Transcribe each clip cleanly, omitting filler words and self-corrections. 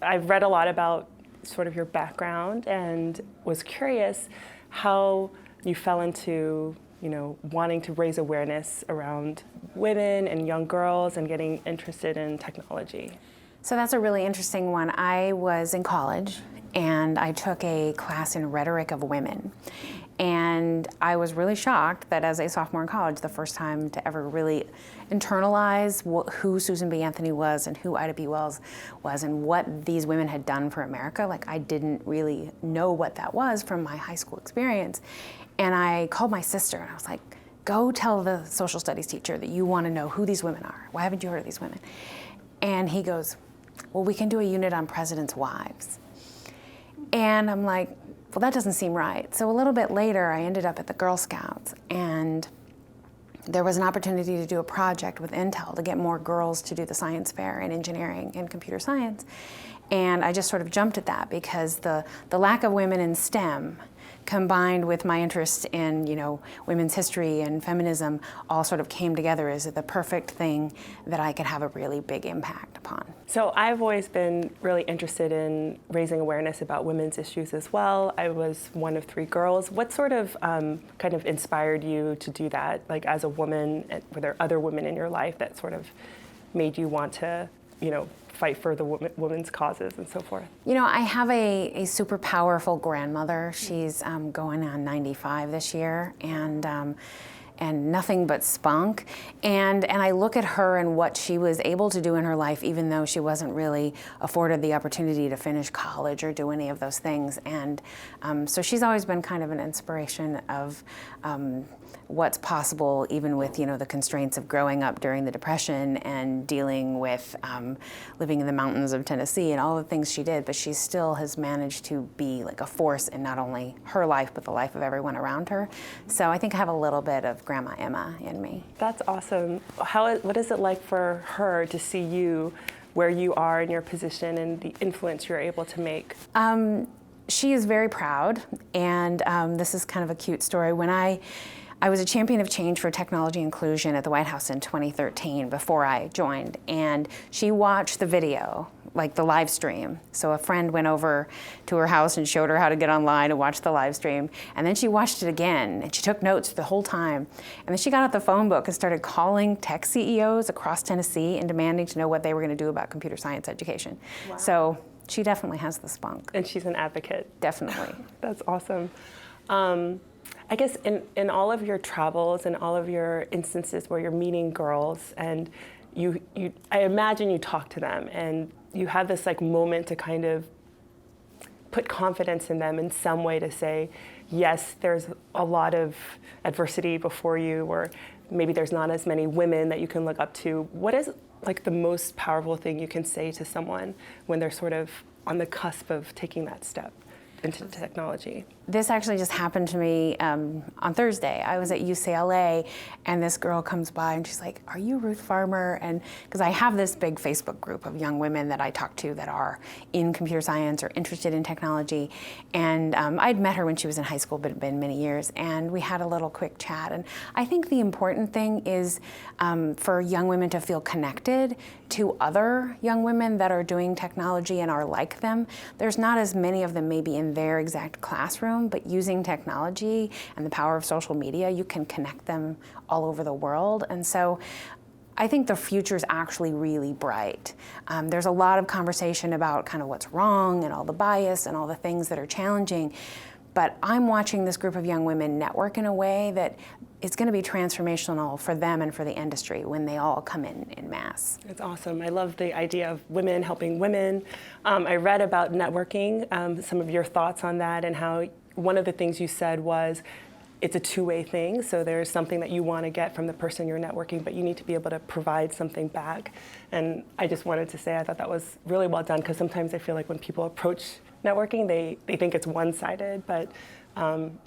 I've read a lot about sort of your background and was curious how you fell into, wanting to raise awareness around women and young girls and getting interested in technology. So that's a really interesting one. I was in college and I took a class in rhetoric of women. And I was really shocked that as a sophomore in college, the first time to ever really internalize who Susan B. Anthony was and who Ida B. Wells was and what these women had done for America. Like, I didn't really know what that was from my high school experience. And I called my sister and I was like, go tell the social studies teacher that you want to know who these women are. Why haven't you heard of these women? And he goes, well, we can do a unit on presidents' wives. And I'm like, well, that doesn't seem right. So a little bit later, I ended up at the Girl Scouts, and there was an opportunity to do a project with Intel to get more girls to do the science fair in engineering and computer science. And I just sort of jumped at that because the lack of women in STEM combined with my interest in, women's history and feminism all sort of came together as the perfect thing that I could have a really big impact upon. So I've always been really interested in raising awareness about women's issues as well. I was one of 3 girls. What sort of kind of inspired you to do that? Like, as a woman, were there other women in your life that sort of made you want to, fight for the women's causes and so forth? I have a super powerful grandmother. She's going on 95 this year, and nothing but spunk. And I look at her and what she was able to do in her life, even though she wasn't really afforded the opportunity to finish college or do any of those things. And so she's always been kind of an inspiration of what's possible, even with the constraints of growing up during the Depression and dealing with living in the mountains of Tennessee and all the things she did. But she still has managed to be like a force in not only her life, but the life of everyone around her. So I think I have a little bit of Grandma Emma in me. That's awesome. What is it like for her to see you where you are in your position and the influence you're able to make? She is very proud, and this is kind of a cute story. When I was a champion of change for technology inclusion at the White House in 2013 before I joined, and she watched the video, like the live stream. So a friend went over to her house and showed her how to get online and watch the live stream, and then she watched it again, and she took notes the whole time. And then she got out the phone book and started calling tech CEOs across Tennessee and demanding to know what they were going to do about computer science education. Wow. So she definitely has the spunk. And she's an advocate. Definitely. That's awesome. I guess in all of your travels and all of your instances where you're meeting girls and I imagine you talk to them and you have this like moment to kind of put confidence in them in some way to say, yes, there's a lot of adversity before you, or maybe there's not as many women that you can look up to. What is like the most powerful thing you can say to someone when they're sort of on the cusp of taking that step into technology? This actually just happened to me on Thursday. I was at UCLA, and this girl comes by, and she's like, "Are you Ruthe Farmer?" And because I have this big Facebook group of young women that I talk to that are in computer science or interested in technology, and I'd met her when she was in high school, but it had been many years, and we had a little quick chat. And I think the important thing is for young women to feel connected to other young women that are doing technology and are like them. There's not as many of them maybe in their exact classroom, but using technology and the power of social media, you can connect them all over the world. And so I think the future is actually really bright. There's a lot of conversation about kind of what's wrong and all the bias and all the things that are challenging. But I'm watching this group of young women network in a way that it's going to be transformational for them and for the industry when they all come in mass. It's awesome. I love the idea of women helping women. I read about networking, some of your thoughts on that, and how one of the things you said was it's a two-way thing. So there's something that you want to get from the person you're networking, but you need to be able to provide something back. And I just wanted to say I thought that was really well done, because sometimes I feel like when people approach networking, they think it's one-sided, but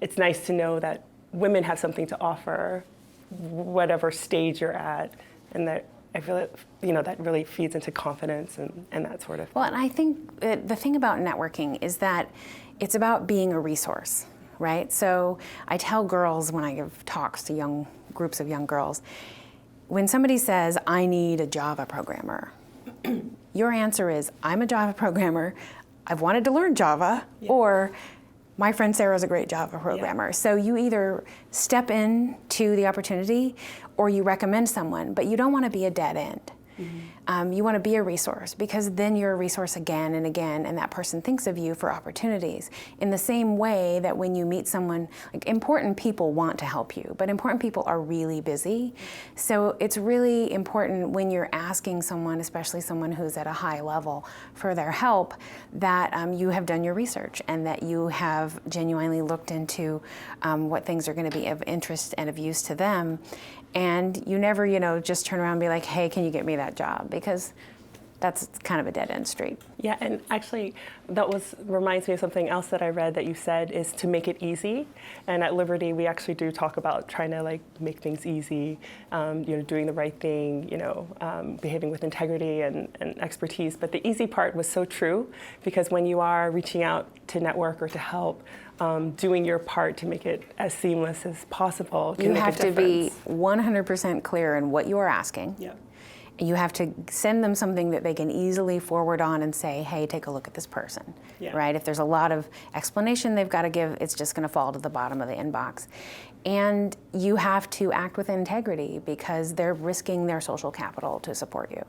it's nice to know that women have something to offer, whatever stage you're at, and that I feel that that really feeds into confidence and that sort of thing. Well, and I think the thing about networking is that it's about being a resource, right? So I tell girls when I give talks to young groups of young girls, when somebody says, "I need a Java programmer," your answer is, I'm a Java programmer, I've wanted to learn Java, or my friend Sarah's a great Java programmer. So you either step into the opportunity or you recommend someone, but you don't want to be a dead end. You want to be a resource, because then you're a resource again and again, and that person thinks of you for opportunities. In the same way that when you meet someone, like, important people want to help you, but important people are really busy. So it's really important when you're asking someone, especially someone who's at a high level, for their help, that you have done your research and that you have genuinely looked into what things are going to be of interest and of use to them. And you never, just turn around and be like, hey, can you get me that job? Because that's kind of a dead end street. Yeah, and actually that reminds me of something else that I read that you said, is to make it easy. And at Liberty, we actually do talk about trying to make things easy, doing the right thing, behaving with integrity and expertise. But the easy part was so true, because when you are reaching out to network or to help, doing your part to make it as seamless as possible can make a difference. You have to be 100% clear in what you are asking. Yeah. You have to send them something that they can easily forward on and say, hey, take a look at this person, right? If there's a lot of explanation they've got to give, it's just going to fall to the bottom of the inbox. And you have to act with integrity, because they're risking their social capital to support you.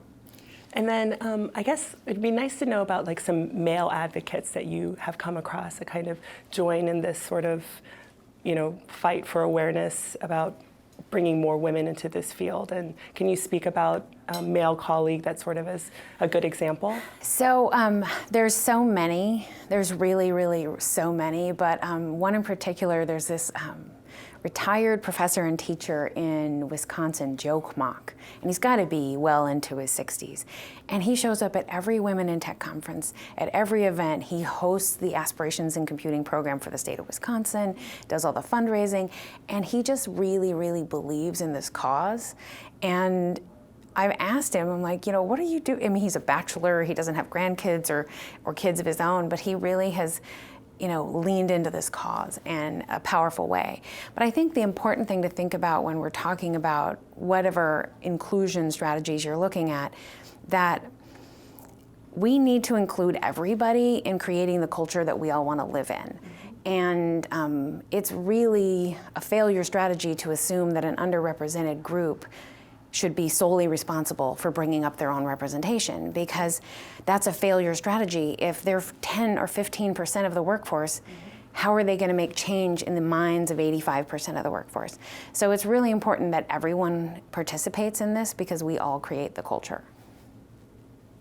And then I guess it'd be nice to know about some male advocates that you have come across that kind of join in this sort of, fight for awareness about bringing more women into this field. And can you speak about a male colleague that sort of is a good example? So there's so many. There's really, really so many. But one in particular, there's this retired professor and teacher in Wisconsin, Joe Kmock. And he's got to be well into his 60s. And he shows up at every Women in Tech conference, at every event. He hosts the Aspirations in Computing program for the state of Wisconsin, does all the fundraising, and he just really, really believes in this cause. And I've asked him, I'm like, what do you do? I mean, he's a bachelor, he doesn't have grandkids or kids of his own, but he really has leaned into this cause in a powerful way. But I think the important thing to think about when we're talking about whatever inclusion strategies you're looking at, that we need to include everybody in creating the culture that we all want to live in. And it's really a failure strategy to assume that an underrepresented group should be solely responsible for bringing up their own representation, because that's a failure strategy. If they're 10 or 15% of the workforce, how are they going to make change in the minds of 85% of the workforce? So it's really important that everyone participates in this, because we all create the culture.